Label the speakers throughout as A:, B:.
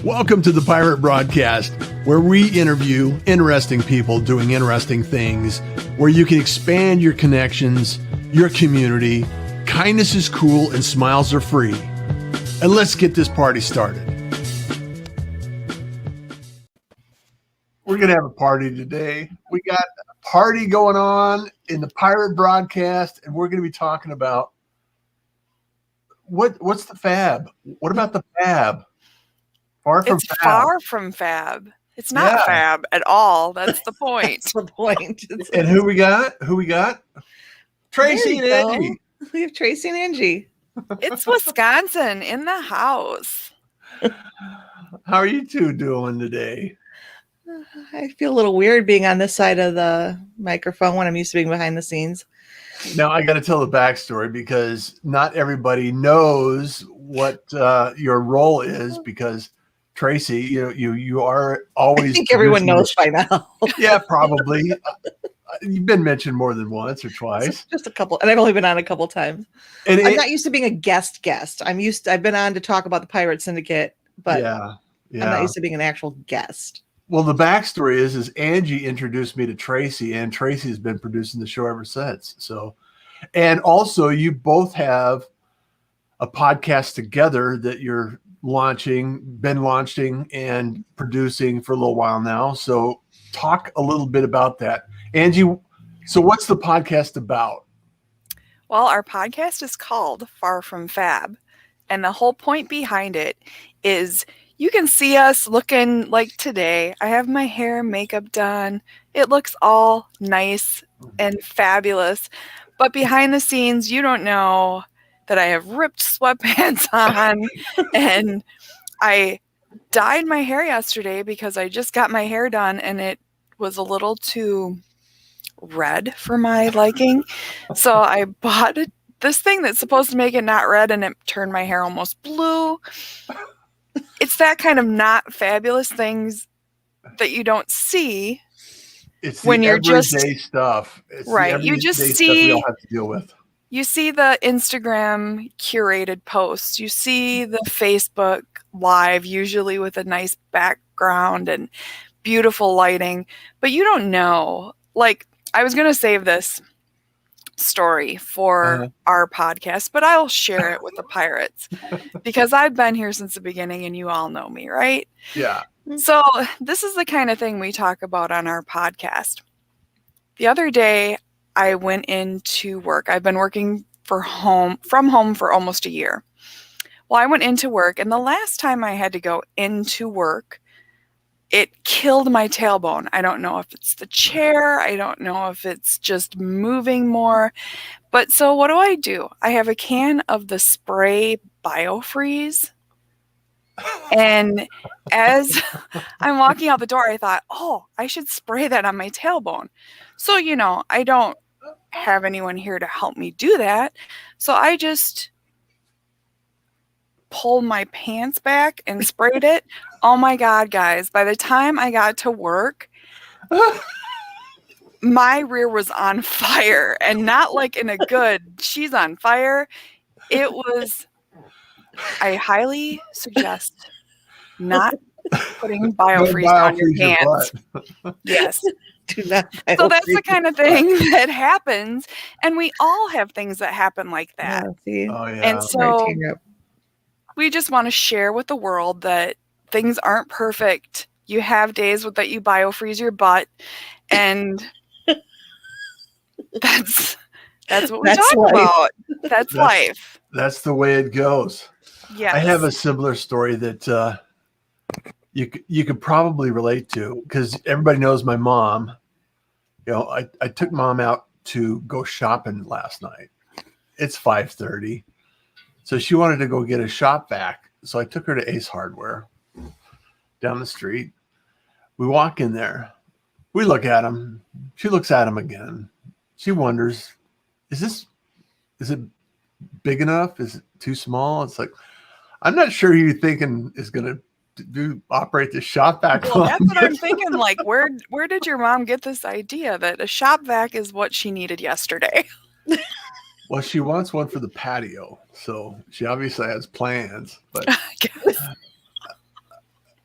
A: Welcome to the Pirate Broadcast, where we interview interesting people doing interesting things, where you can expand your connections, your community. Kindness is cool and smiles are free. And let's get this party started. We're going to have a party today. We got a party going on in the Pirate Broadcast, and we're going to be talking about what's the fab? What about the fab?
B: It's far from fab. It's not fab at all. That's the point.
C: That's the point.
A: And who we got? Tracie and Angie.
C: We have Tracie and Angie.
B: It's Wisconsin in the house.
A: How are you two doing today?
C: I feel a little weird being on this side of the microphone when I'm used to being behind the scenes.
A: Now, I got to tell the backstory because not everybody knows what your role is, because Tracie, you are always.
C: I think everyone knows by now.
A: Yeah, probably. You've been mentioned more than once or twice.
C: Just a couple, and I've only been on a couple times.
A: And
C: I'm not used to being a guest. I've been on to talk about the Pirate Syndicate, but I'm not used to being an actual guest.
A: Well, the backstory is Angie introduced me to Tracie, and Tracie has been producing the show ever since. So, and also you both have a podcast together that you're been launching and producing for a little while now. So talk a little bit about that. Angie, so what's the podcast about?
B: Well, our podcast is called Far From Fab. And the whole point behind it is you can see us looking like today. I have my hair and makeup done. It looks all nice and fabulous. But behind the scenes, you don't know that I have ripped sweatpants on, and I dyed my hair yesterday because I just got my hair done and it was a little too red for my liking. So I bought this thing that's supposed to make it not red, and it turned my hair almost blue. It's that kind of not fabulous things that you don't see.
A: It's
B: when you're
A: just
B: stuff.
A: It's
B: right. You just see
A: stuff we all have to deal with.
B: You see the Instagram curated posts. You see the Facebook live, usually with a nice background and beautiful lighting. But you don't know. Like, I was going to save this story for our podcast, but I'll share it with the Pirates because I've been here since the beginning and you all know me, right?
A: Yeah.
B: So this is the kind of thing we talk about on our podcast. The other day, I went into work. I've been working from home for almost a year. Well, I went into work, and the last time I had to go into work, it killed my tailbone. I don't know if it's the chair. I don't know if it's just moving more. But so what do? I have a can of the spray BioFreeze. And as I'm walking out the door, I thought, I should spray that on my tailbone. So, I don't have anyone here to help me do that. So I just pulled my pants back and sprayed it. Oh my God, guys. By the time I got to work, my rear was on fire, and not like in a good, she's on fire. It was, I highly suggest not putting BioFreeze on your hands. Yes. So that's the kind of thing that happens, and we all have things that happen like that. And so we just want to share with the world that things aren't perfect. You have days that you BioFreeze your butt, and that's what we talk about. That's life.
A: That's the way it goes.
B: Yeah.
A: I have a similar story that you could probably relate to, because everybody knows my mom. I took mom out to go shopping last night. It's 5:30. So she wanted to go get a shop vac. So I took her to Ace Hardware down the street. We walk in there. We look at him. She looks at him again. She wonders, is it big enough? Is it too small? It's like, I'm not sure who you're thinking is going to operate the shop vac.
B: Well, that's what I'm thinking. Like, where did your mom get this idea that a shop vac is what she needed yesterday?
A: Well, she wants one for the patio, so she obviously has plans. But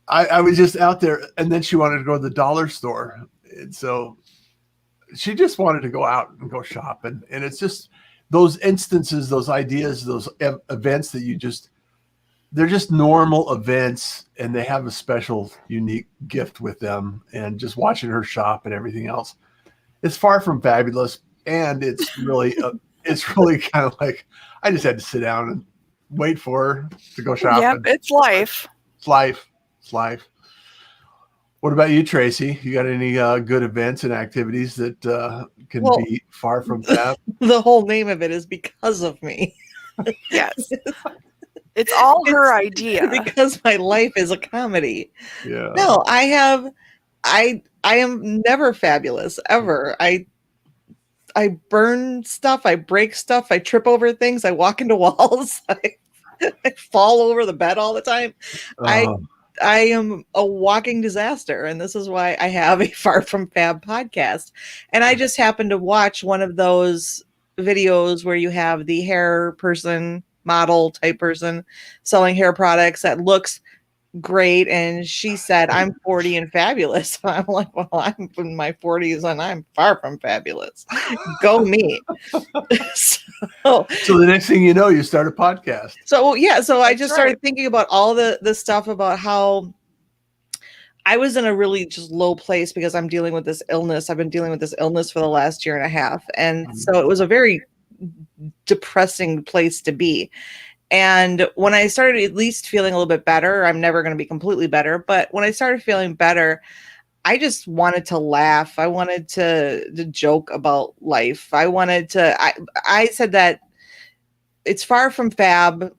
A: I was just out there, and then she wanted to go to the dollar store. And so she just wanted to go out and go shop. And it's just those instances, those ideas, those events that they're just normal events, and they have a special, unique gift with them. And just watching her shop and everything else, it's far from fabulous. And it's really, it's really kind of like, I just had to sit down and wait for her to go shopping.
B: Yep, it's life.
A: It's life. It's life. What about you, Tracy? You got any good events and activities that can be far from fab?
C: The whole name of it is because of me.
B: Yes. It's all her idea.
C: Because my life is a comedy.
A: Yeah.
C: No, I am never fabulous, ever. I burn stuff, I break stuff, I trip over things, I walk into walls, I fall over the bed all the time. I am a walking disaster, and this is why I have a Far From Fab podcast. And I just happened to watch one of those videos where you have the hair person, model type person selling hair products that looks great, and she said, I'm 40 and fabulous. I'm like, well, I'm in my 40s and I'm far from fabulous. Go me. So
A: the next thing you know, you start a podcast.
C: So I just started thinking about all the stuff about how I was in a really just low place because I'm dealing with this illness. I've been dealing with this illness for the last year and a half. And so it was a very depressing place to be. And when I started at least feeling a little bit better, I'm never going to be completely better, but when I started feeling better, I just wanted to laugh. I wanted to joke about life. I said that it's far from fab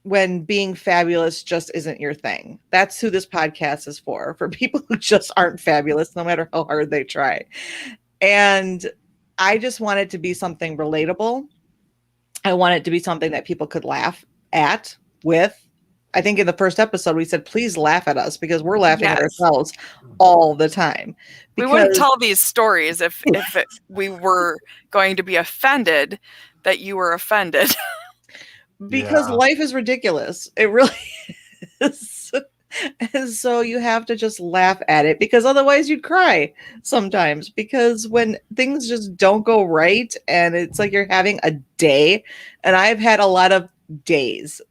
C: when being fabulous just isn't your thing. That's who this podcast is for people who just aren't fabulous, no matter how hard they try. And I just want it to be something relatable. I want it to be something that people could laugh at with. I think in the first episode we said, please laugh at us, because we're laughing at ourselves all the time.
B: We wouldn't tell these stories if we were going to be offended that you were offended.
C: Because life is ridiculous. It really is. And so you have to just laugh at it, because otherwise you'd cry sometimes, because when things just don't go right and it's like you're having a day, and I've had a lot of days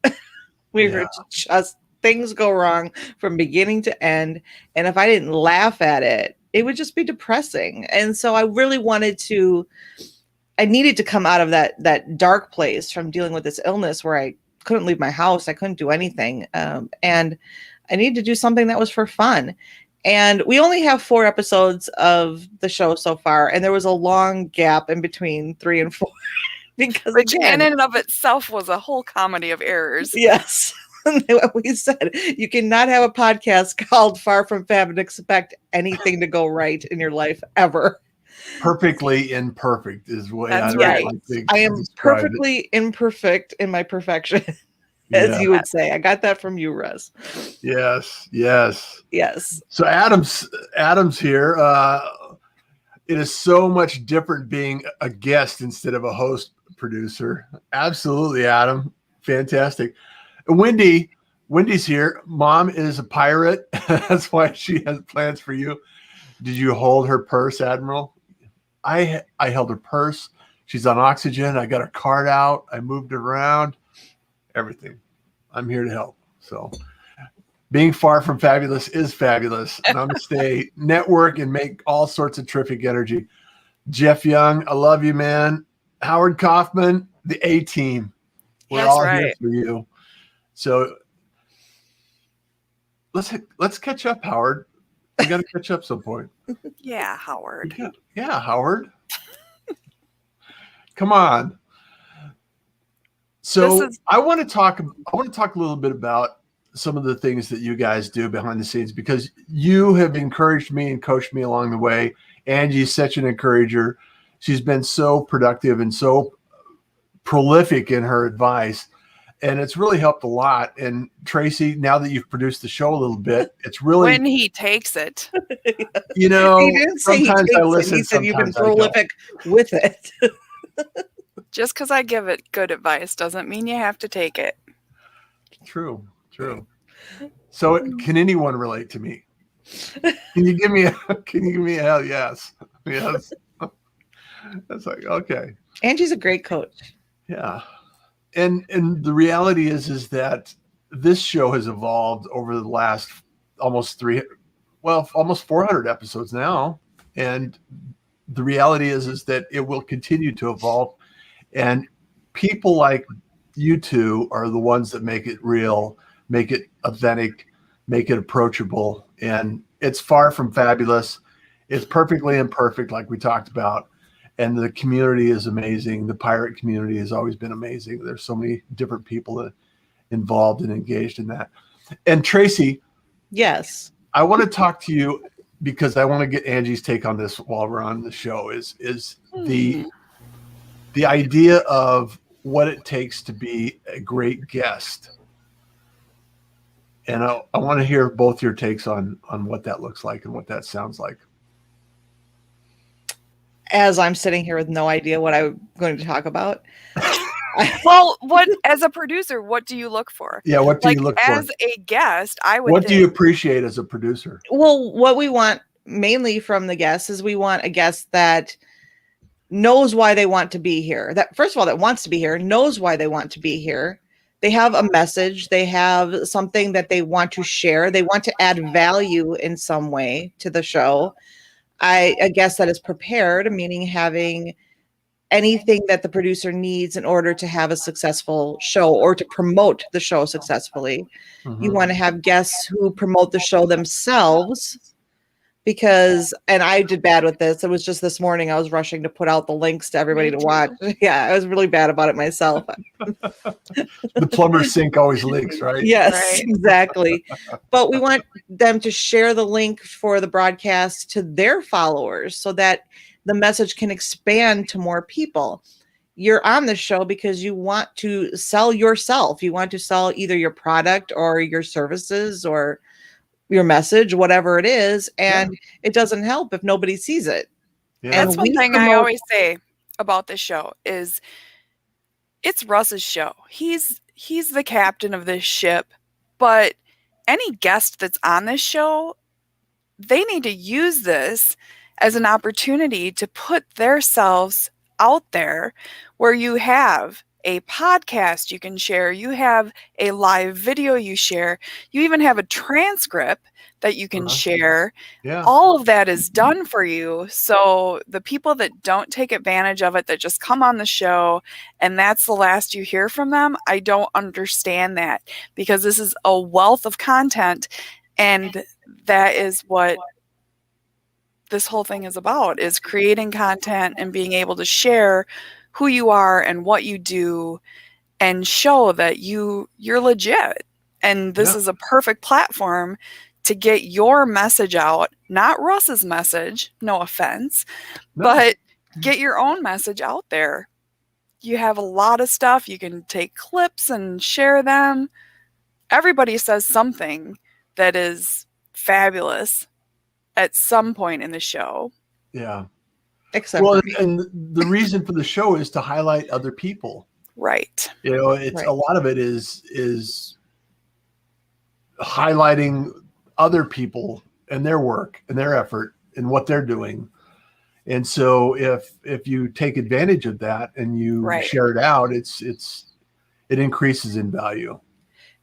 C: where just things go wrong from beginning to end. And if I didn't laugh at it, it would just be depressing. And so I really I needed to come out of that dark place from dealing with this illness where I couldn't leave my house. I couldn't do anything. And I needed to do something that was for fun. And we only have 4 episodes of the show so far. And there was a long gap in between 3 and 4.
B: Which in and of itself was a whole comedy of errors.
C: Yes. We said you cannot have a podcast called Far From Fab and expect anything to go right in your life ever.
A: Perfectly imperfect is the way
B: That's right.
C: I am perfectly imperfect in my perfection, as you would say. I got that from you, Russ.
A: Yes. So Adam's here. It is so much different being a guest instead of a host producer. Absolutely, Adam. Fantastic. Wendy's here. Mom is a pirate. That's why she has plans for you. Did you hold her purse, Admiral? I held her purse. She's on oxygen. I got her card out. I moved it around. Everything. I'm here to help. So being far from fabulous is fabulous. Namaste. Network and make all sorts of terrific energy. Jeff Young, I love you, man. Howard Kaufman, the A-team. We're all here for you. So let's catch up, Howard. We got to catch up some point.
B: Yeah, Howard.
A: Yeah, Howard. Come on. So I want to talk a little bit about some of the things that you guys do behind the scenes, because you have encouraged me and coached me along the way. Angie's such an encourager. She's been so productive and so prolific in her advice, and it's really helped a lot. And Tracie, now that you've produced the show a little bit, it's really
B: when he takes it.
C: He didn't say
A: sometimes
C: he
A: I
C: takes
A: listen.
C: it. He said you've been
A: Sometimes
C: prolific with it.
B: Just because I give it good advice doesn't mean you have to take it.
A: True. So can anyone relate to me? Can you give me a hell yes? Yes. That's like, okay.
C: Angie's a great coach.
A: Yeah. And the reality is that this show has evolved over the last almost 400 episodes now. And the reality is that it will continue to evolve. And people like you two are the ones that make it real, make it authentic, make it approachable. And it's far from fabulous. It's perfectly imperfect, like we talked about. And the community is amazing. The pirate community has always been amazing. There's so many different people involved and engaged in that. And Tracie,
C: yes,
A: I want to talk to you because I want to get Angie's take on this while we're on the show. Is the idea of what it takes to be a great guest. And I want to hear both your takes on what that looks like and what that sounds like.
C: As I'm sitting here with no idea what I'm going to talk about.
B: Well, as a producer, what do you look for?
A: Yeah, what do you look for?
B: As a guest, I would
A: What do you appreciate as a producer?
C: Well, what we want mainly from the guests is we want a guest that knows why they want to be here. That, first of all, that wants to be here, knows why they want to be here. They have a message. They have something that they want to share. They want to add value in some way to the show. A guest that is prepared, meaning having anything that the producer needs in order to have a successful show or to promote the show successfully. Mm-hmm. You want to have guests who promote the show themselves, because, and I did bad with this. It was just this morning I was rushing to put out the links to everybody to watch. Yeah, I was really bad about it myself.
A: The plumber's sink always leaks, right?
C: Yes,
B: right.
C: Exactly. But we want them to share the link for the broadcast to their followers so that the message can expand to more people. You're on the show because you want to sell yourself. You want to sell either your product or your services or your message, whatever it is. And it doesn't help if nobody sees it.
A: Yeah.
B: And that's one thing I always say about this show is it's Russ's show. He's the captain of this ship, but any guest that's on this show, they need to use this as an opportunity to put themselves out there, where you have a podcast you can share, you have a live video you share, you even have a transcript that you can share.
A: Yeah.
B: All of that is done for you. So the people that don't take advantage of it, that just come on the show and that's the last you hear from them, I don't understand that, because this is a wealth of content, and that is what this whole thing is about, is creating content and being able to share who you are and what you do and show that you're legit. And this is a perfect platform to get your message out, not Russ's message, no offense, but get your own message out there. You have a lot of stuff. You can take clips and share them. Everybody says something that is fabulous at some point in the show.
A: Yeah.
C: Except
A: and the reason for the show is to highlight other people.
B: Right.
A: You know, it's a lot of it is highlighting other people and their work and their effort and what they're doing. And so if you take advantage of that and you share it out, it increases in value.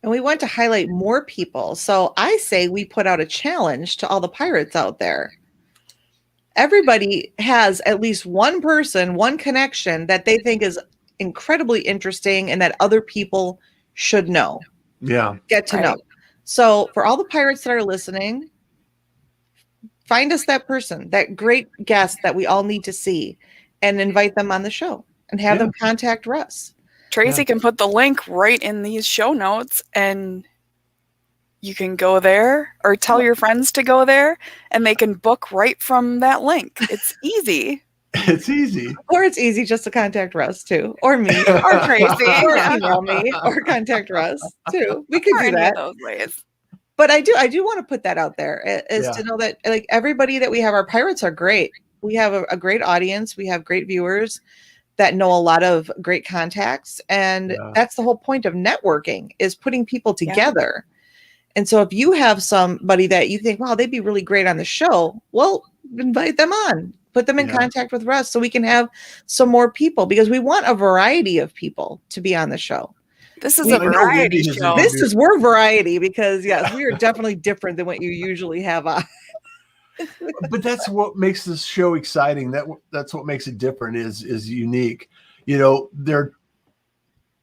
C: And we want to highlight more people. So I say we put out a challenge to all the pirates out there. Everybody has at least one person, one connection that they think is incredibly interesting and that other people should know.
A: Yeah.
C: Get to know. So for all the pirates that are listening, find us that person, that great guest that we all need to see, and invite them on the show and have them contact Russ.
B: Tracie can put the link right in these show notes, and you can go there or tell your friends to go there and they can book right from that link. It's easy.
A: It's easy.
C: Or it's easy just to contact Russ too, or me,
B: or Tracie,
C: or email me, or contact Russ too. We could do that.
B: Those ways.
C: But I do want to put that out there, is to know that like everybody that we have, our pirates are great. We have a great audience. We have great viewers that know a lot of great contacts. And that's the whole point of networking, is putting people together. And so if you have somebody that you think, wow, they'd be really great on the show, well, invite them on, put them in contact with Russ so we can have some more people, because we want a variety of people to be on the show.
B: This is a variety show.
C: We're variety, because yes, we are definitely different than what you usually have on.
A: But that's what makes this show exciting. That's what makes it different, is unique. You know, there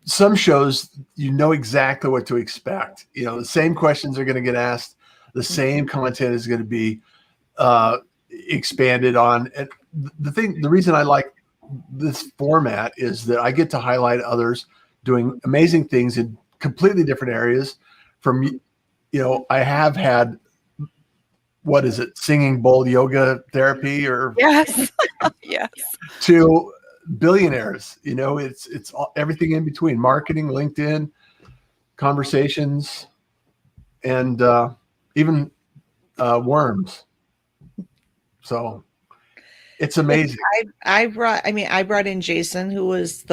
A: some shows you know exactly what to expect. You know, the same questions are going to get asked, the same content is going to be expanded on. And the reason I like this format is that I get to highlight others doing amazing things in completely different areas. From, you know, I have had, what is it, singing bowl yoga therapy, or
B: yes, yes,
A: to billionaires. You know, it's everything in between: marketing, LinkedIn, conversations, and even worms. So it's amazing.
C: I brought in Jason, who was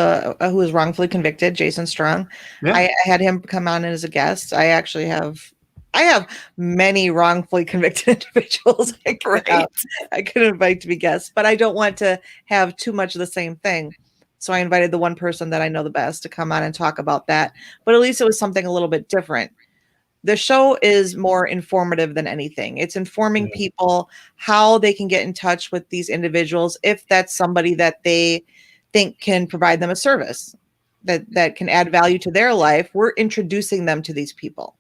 C: wrongfully convicted, Jason Strong. Yeah. I had him come on as a guest. I have many wrongfully convicted individuals I could invite to be guests, but I don't want to have too much of the same thing. So I invited the one person that I know the best to come on and talk about that. But at least it was something a little bit different. The show is more informative than anything. It's informing people how they can get in touch with these individuals if that's somebody that they think can provide them a service that can add value to their life. We're introducing them to these people.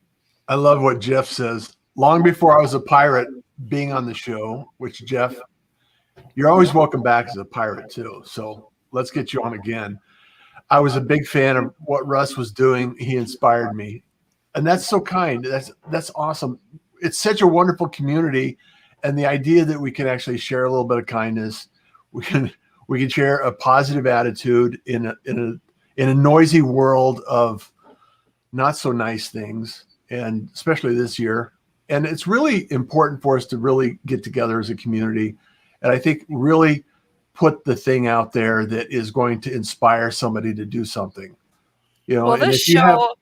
A: I love what Jeff says. Long before I was a pirate, being on the show, which, Jeff, you're always welcome back as a pirate too. So let's get you on again. I was a big fan of what Russ was doing. He inspired me. And that's so kind. That's awesome. It's such a wonderful community. And the idea that we can actually share a little bit of kindness, we can share a positive attitude in a noisy world of not so nice things, and especially this year. And it's really important for us to really get together as a community. And I think really put the thing out there that is going to inspire somebody to do something. You know,
B: well, this show,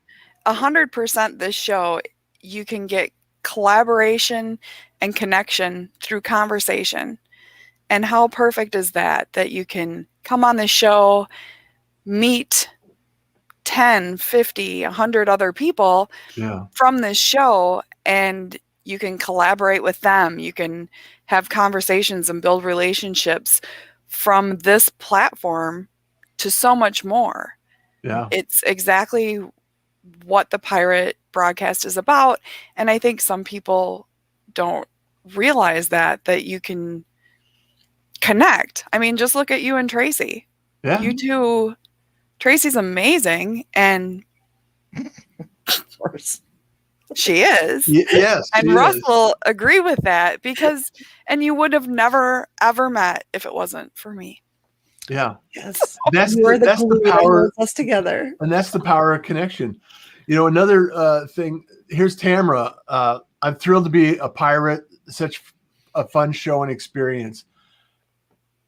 B: 100% this show, you can get collaboration and connection through conversation. And how perfect is that you can come on the show, meet 10, 50, 100 other people from this show, and you can collaborate with them. You can have conversations and build relationships from this platform to so much more. Yeah. It's exactly what the pirate broadcast is about. And I think some people don't realize that you can connect. I mean, just look at you and Tracie. Yeah. You two, Tracie's amazing, and of course she is.
A: Yes.
B: And Russ will agree with that, because, and you would have never ever met if it wasn't for me.
A: Yeah.
C: Yes.
A: That's the power
C: of us together.
A: And that's the power of connection. You know, another thing, here's Tamara. I'm thrilled to be a pirate. Such a fun show and experience.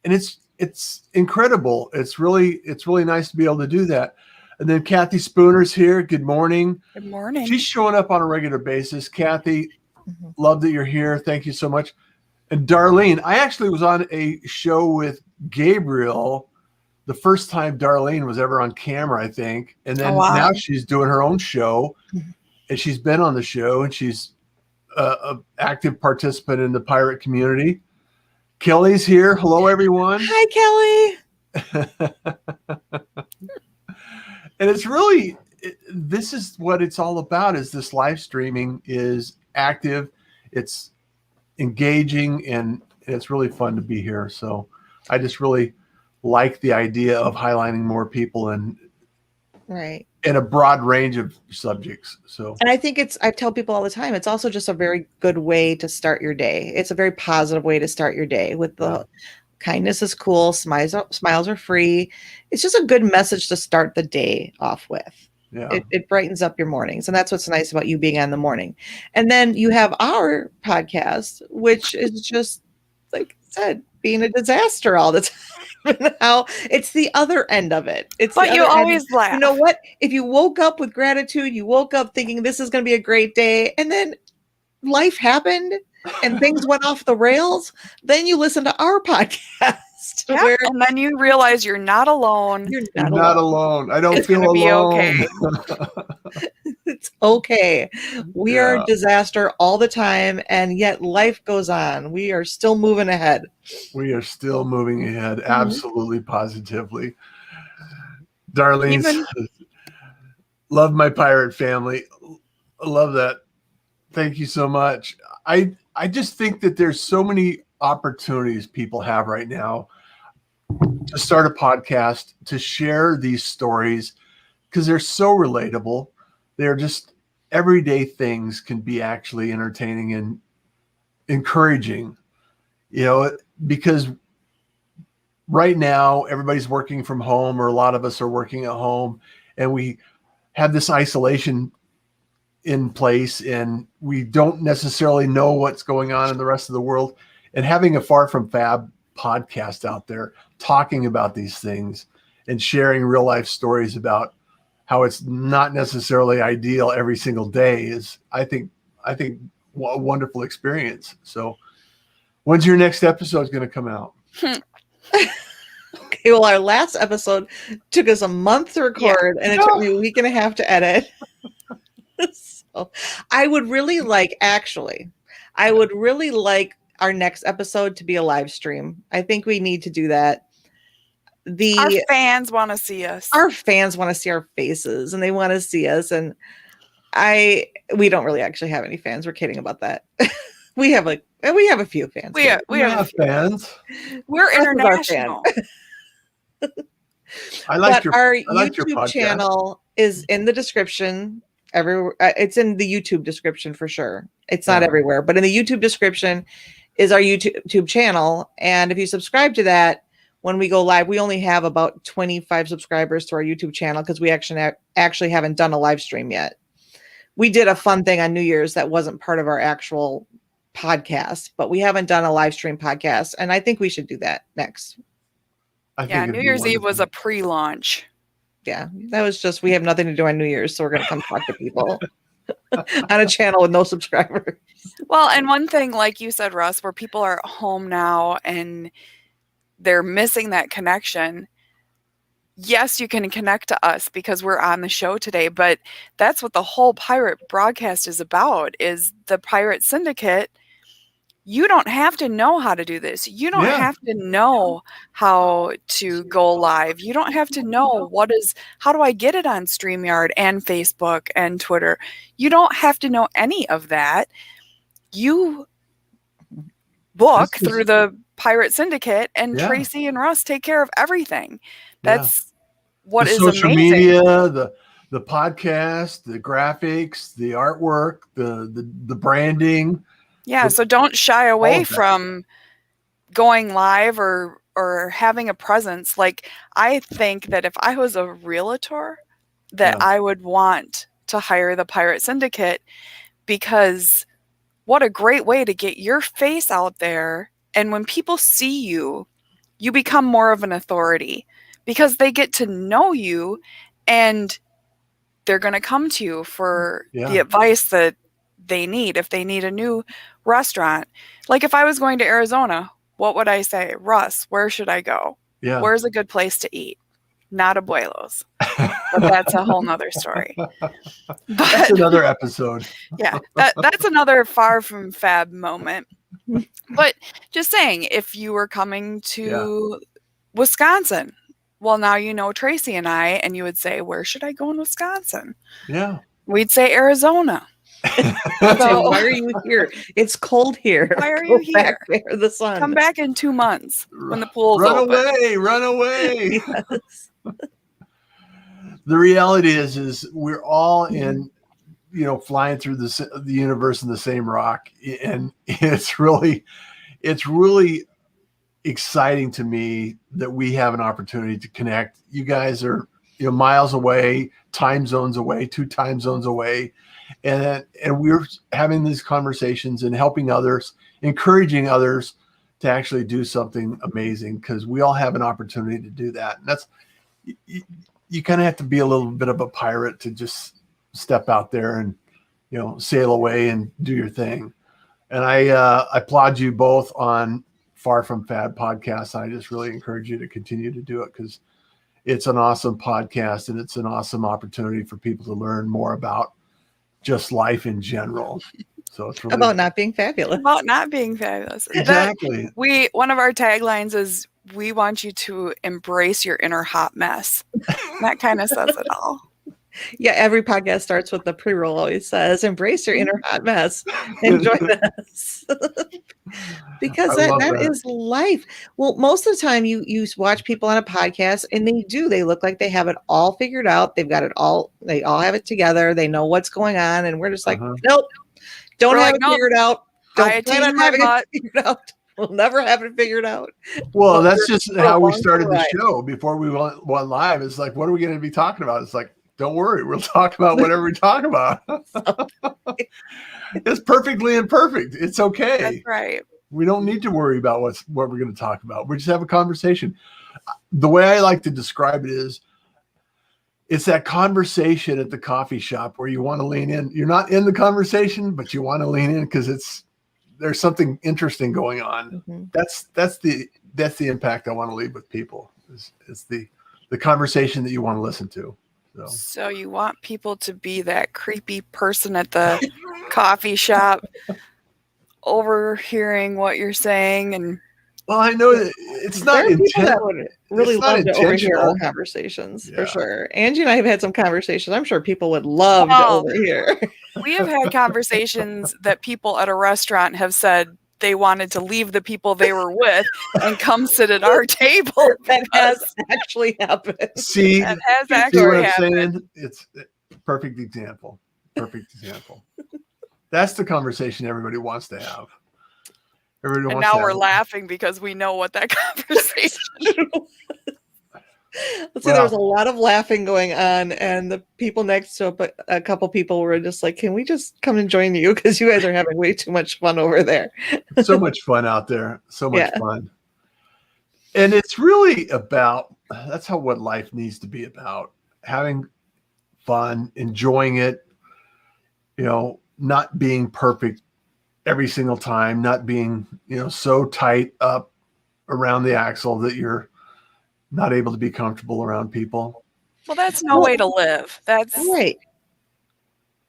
A: And it's incredible. It's really nice to be able to do that. And then Kathy Spooner's here. Good morning.
B: Good morning.
A: She's showing up on a regular basis. Kathy, love that you're here. Thank you so much. And Darlene, I actually was on a show with Gabriel the first time Darlene was ever on camera, I think. And then now she's doing her own show, and she's been on the show, and she's an active participant in the pirate community. Kelly's here. Hello, everyone.
C: Hi, Kelly.
A: And it's really, this is what it's all about, is this live streaming is active. It's engaging, and it's really fun to be here. So I just really like the idea of highlighting more people and in a broad range of subjects. So,
C: and I think I tell people all the time, it's also just a very good way to start your day. It's a very positive way to start your day with the kindness is cool. Smiles are free. It's just a good message to start the day off with. Yeah. It brightens up your mornings. And that's what's nice about you being on the morning. And then you have our podcast, which is just, like I said, being a disaster all the time. How it's the other end of it. It's
B: But
C: the
B: you
C: other end.
B: always laugh.
C: You know what? If you woke up with gratitude, you woke up thinking this is going to be a great day, and then life happened and things went off the rails, then you listen to our podcast
B: Yep,
C: where
B: and then you realize you're not alone.
C: you're
A: You're
C: not
A: not
C: alone.
A: alone. I don't
B: It's
A: feel
B: gonna be
A: alone.
B: okay.
C: It's okay. We are
A: Yeah.
C: a disaster all the time, and yet life goes on. We are still moving ahead.
A: We are still moving ahead,
C: Mhm.
A: absolutely, positively. Darlene,
B: Even
A: love my pirate family. I love that. Thank you so much. I just think that there's so many opportunities people have right now to start a podcast, to share these stories, because they're so relatable. They're just everyday things can be actually entertaining and encouraging, because right now everybody's working from home, or a lot of us are working at home, and we have this isolation in place, and we don't necessarily know what's going on in the rest of the world. And having a Far From Fab podcast out there talking about these things and sharing real life stories about how it's not necessarily ideal every single day is, I think a wonderful experience. So when's your next episode going to come out?
C: Okay, well, our last episode took us a month to record, and it took me a week and a half to edit. So I would really like our next episode to be a live stream. I think we need to do that.
B: our fans want to see us.
C: Our fans want to see our faces, and they want to see us. And we don't really actually have any fans. We're kidding about that. we have a few fans.
B: We have
A: fans.
B: We're international.
A: I like
C: our
A: your
C: YouTube
A: podcast.
C: channel is in the description. Everywhere, it's in the YouTube description for sure. It's not everywhere, but in the YouTube description is our YouTube channel. And if you subscribe to that, when we go live, we only have about 25 subscribers to our YouTube channel because we actually haven't done a live stream yet. We did a fun thing on New Year's that wasn't part of our actual podcast, but we haven't done a live stream podcast, and I think we should do that next.
B: Yeah, New Year's Eve was a pre-launch.
C: Yeah, that was just, we have nothing to do on New Year's, so we're going to come talk to people on a channel with no subscribers.
B: Well, and one thing, like you said, Russ, where people are at home now and they're missing that connection. Yes, you can connect to us because we're on the show today, but that's what the whole pirate broadcast is about, is the Pirate Syndicate. You don't have to know how to do this. You don't have to know how to go live. You don't have to know how do I get it on StreamYard and Facebook and Twitter. You don't have to know any of that. You book through the Pirate Syndicate, and Tracie and Russ take care of everything. That's what is
A: social
B: amazing.
A: Media, the podcast, the graphics, the artwork, the branding.
B: Yeah, so don't shy away from going live or having a presence. Like, I think that if I was a realtor, that I would want to hire the Pirate Syndicate, because what a great way to get your face out there. And when people see you, you become more of an authority because they get to know you, and they're going to come to you for the advice that they need. If they need a new restaurant, like if I was going to Arizona, what would I say? Russ, where should I go?
A: Yeah.
B: Where's a good place to eat? Not Abuelos. But that's a whole nother story.
A: That's another episode.
B: Yeah, that's another Far From Fab moment. But just saying, if you were coming to Wisconsin, well, now you know Tracie and I, and you would say, where should I go in Wisconsin?
A: Yeah.
B: We'd say Arizona.
C: So why are you here? It's cold here.
B: Why are you here?
C: Back there, the sun.
B: Come back in 2 months when the pool's open.
A: Run away.
C: Yes.
A: The reality is we're all in, flying through the universe in the same rock, and it's really exciting to me that we have an opportunity to connect. You guys are miles away, time zones away, 2 time zones away, and we're having these conversations and helping others, encouraging others to actually do something amazing, because we all have an opportunity to do that. And that's, you kind of have to be a little bit of a pirate to just step out there and, sail away and do your thing. And I applaud you both on Far From Fab podcast. I just really encourage you to continue to do it, because it's an awesome podcast and it's an awesome opportunity for people to learn more about just life in general. So it's really
C: about not being fabulous.
B: About not being fabulous.
A: Exactly.
B: One of our taglines is, we want you to embrace your inner hot mess. That kind of says it all.
C: Yeah, every podcast starts with the pre-roll always says, embrace your inner hot mess. Enjoy this. Because that is life. Well, most of the time you watch people on a podcast and they look like they have it all figured out. They've got it all, they all have it together. They know what's going on. And we're just like, nope, don't have it figured out. Don't plan on having it figured out. We'll never have it figured out.
A: Well, that's just how we started the show before we went live. It's like, what are we going to be talking about? It's like, don't worry, we'll talk about whatever we talk about. It's perfectly imperfect. It's okay.
B: That's right.
A: We don't need to worry about what we're going to talk about. We just have a conversation. The way I like to describe it is, it's that conversation at the coffee shop where you want to lean in. You're not in the conversation, but you want to lean in because there's something interesting going on. Mm-hmm. That's the impact I want to leave with people. Is the conversation that you want to listen to.
B: So you want people to be that creepy person at the coffee shop, overhearing what you're saying, and
A: well, I know it's not intentional.
C: Really love to overhear our conversations for sure. Angie and I have had some conversations. I'm sure people would love to overhear.
B: We have had conversations that people at a restaurant have said they wanted to leave the people they were with and come sit at our table.
C: That has actually happened.
A: See,
B: that has actually happened.
A: Saying? It's a perfect example. Perfect example. That's the conversation everybody wants to have.
B: And now we're laughing because we know what that conversation was.
C: Let's see, there was a lot of laughing going on, and the people next to a couple people were just like, can we just come and join you? Because you guys are having way too much fun over there.
A: So much fun out there. So much fun. And it's really about, that's what life needs to be about. Having fun, enjoying it, not being perfect every single time, not being, so tight up around the axle that you're not able to be comfortable around people.
B: Well, that's no way to live. That's
C: right.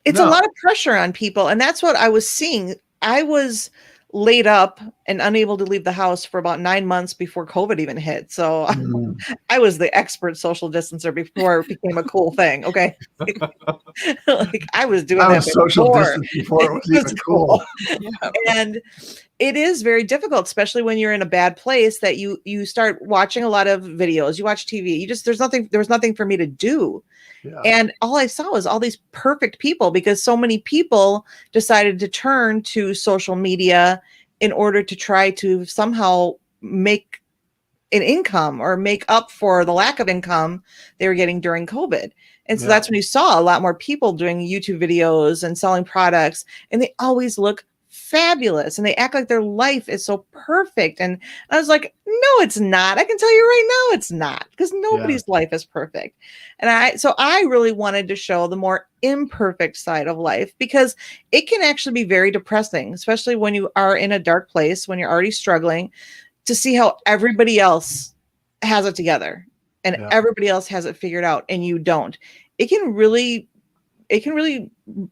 C: It's a lot of pressure on people. And that's what I was seeing. I was laid up and unable to leave the house for about 9 months before COVID even hit. So I was the expert social distancer before it became a cool thing. Okay. Like I was doing that
A: social distance before it was even cool.
C: Yeah. And it is very difficult, especially when you're in a bad place, that you start watching a lot of videos, you watch TV, there was nothing for me to do. Yeah. And all I saw was all these perfect people, because so many people decided to turn to social media in order to try to somehow make an income or make up for the lack of income they were getting during COVID. And so that's when you saw a lot more people doing YouTube videos and selling products, and they always look fabulous and they act like their life is so perfect. And I was like, no, it's not. I can tell you right now it's not, because nobody's life is perfect. And I really wanted to show the more imperfect side of life, because it can actually be very depressing, especially when you are in a dark place, when you're already struggling, to see how everybody else has it together and everybody else has it figured out and you don't. It can really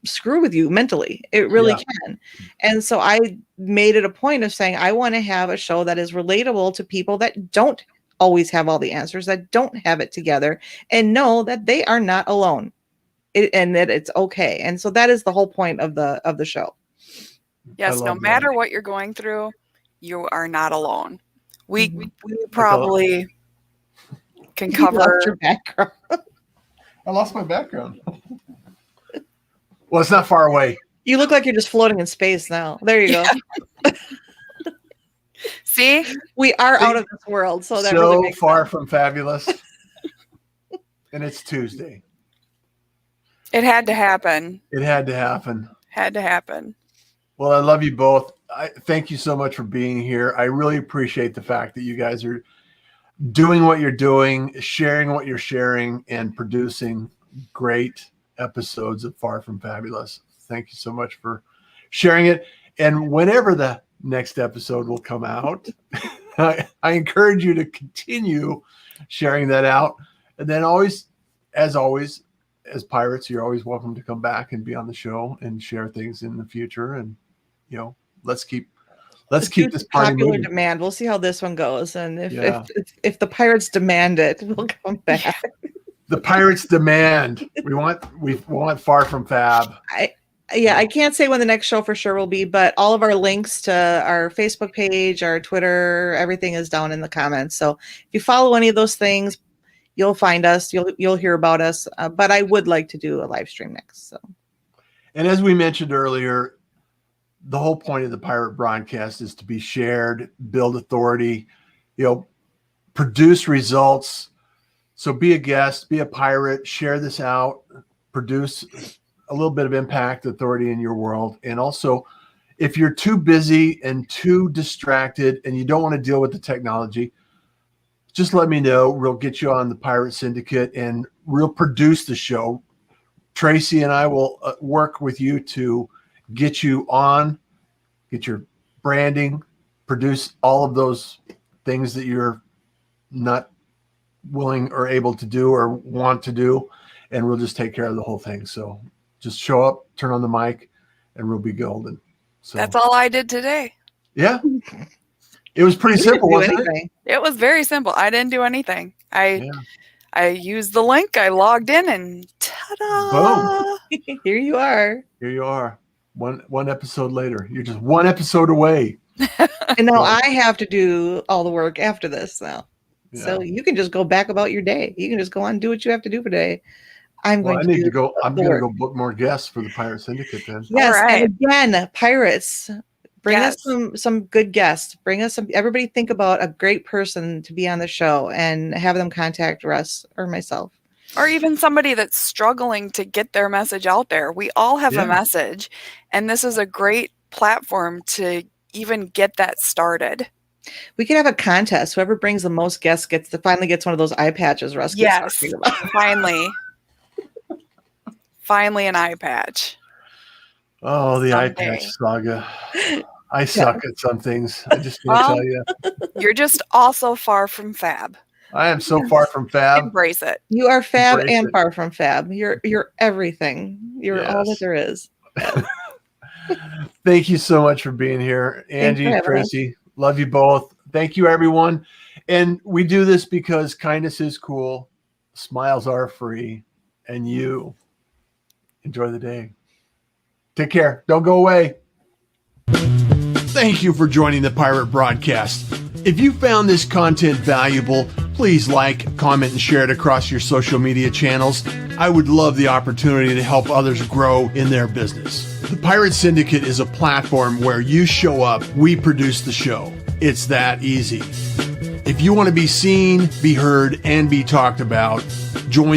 C: screw with you mentally. It really can. And so I made it a point of saying, I want to have a show that is relatable to people that don't always have all the answers, that don't have it together, and know that they are not alone, and that it's okay. And so that is the whole point of the show.
B: Yes. No matter what you're going through, you are not alone. We probably can cover
C: your background.
A: I lost my background. Well, it's not far away.
C: You look like you're just floating in space now. There you go.
B: See?
C: We are out of this world. So that
A: really
C: makes
A: far
C: sense.
A: From fabulous. And it's Tuesday.
B: It had to happen.
A: It had to happen.
B: Had to happen.
A: Well, I love you both. thank you so much for being here. I really appreciate the fact that you guys are doing what you're doing, sharing what you're sharing, and producing great episodes of Far From Fabulous. Thank you so much for sharing it. And whenever the next episode will come out, I encourage you to continue sharing that out. And then always, as pirates, you're always welcome to come back and be on the show and share things in the future. And, let's keep this party
C: popular
A: moving.
C: demand. We'll see how this one goes. And if the pirates demand it, we'll come back.
A: The pirates demand. We want Far From Fab.
C: I can't say when the next show for sure will be, but all of our links to our Facebook page, our Twitter, everything is down in the comments. So if you follow any of those things, you'll find us. You'll hear about us. But I would like to do a live stream next. So,
A: and as we mentioned earlier, the whole point of the pirate broadcast is to be shared, build authority, produce results. So be a guest, be a pirate, share this out, produce a little bit of impact, authority in your world. And also, if you're too busy and too distracted and you don't want to deal with the technology, just let me know. We'll get you on the Pirate Syndicate and we'll produce the show. Tracie and I will work with you to get you on, get your branding, produce all of those things that you're not willing or able to do or want to do, and we'll just take care of the whole thing. So just show up, turn on the mic, and we'll be golden. So
B: that's all I did today.
A: Yeah. It was pretty simple, wasn't it?
B: It was very simple. I didn't do anything. I used the link, I logged in, and ta-da!
C: Boom. Here you are.
A: Here you are. One episode later. You're just one episode away.
C: And now I have to do all the work after this now.
A: Yeah.
C: So you can just go back about your day. You can just go on and do what you have to do for today. I'm going to
A: go go book more guests for the Pirate Syndicate then.
C: Yes,
B: right.
C: and again, pirates, bring us some good guests. Bring us some. Everybody think about a great person to be on the show and have them contact Russ or myself.
B: Or even somebody that's struggling to get their message out there. We all have a message, and this is a great platform to even get that started.
C: We could have a contest. Whoever brings the most guests finally gets one of those eye patches, Russ.
B: Yes, finally an eye patch.
A: Oh, the eye patch saga. I suck at some things. I just want to tell you.
B: You're just also far from fab.
A: I am so far from fab.
B: Embrace it.
C: You are fab and far from fab. You're everything. You're all that there is.
A: Thank you so much for being here. Angie, Tracie, love you both. Thank you, everyone. And we do this because kindness is cool, smiles are free, and you enjoy the day. Take care. Don't go away. Thank you for joining the Pirate Broadcast. If you found this content valuable, please like, comment, and share it across your social media channels. I would love the opportunity to help others grow in their business. The Pirate Syndicate is a platform where you show up, we produce the show. It's that easy. If you want to be seen, be heard, and be talked about, join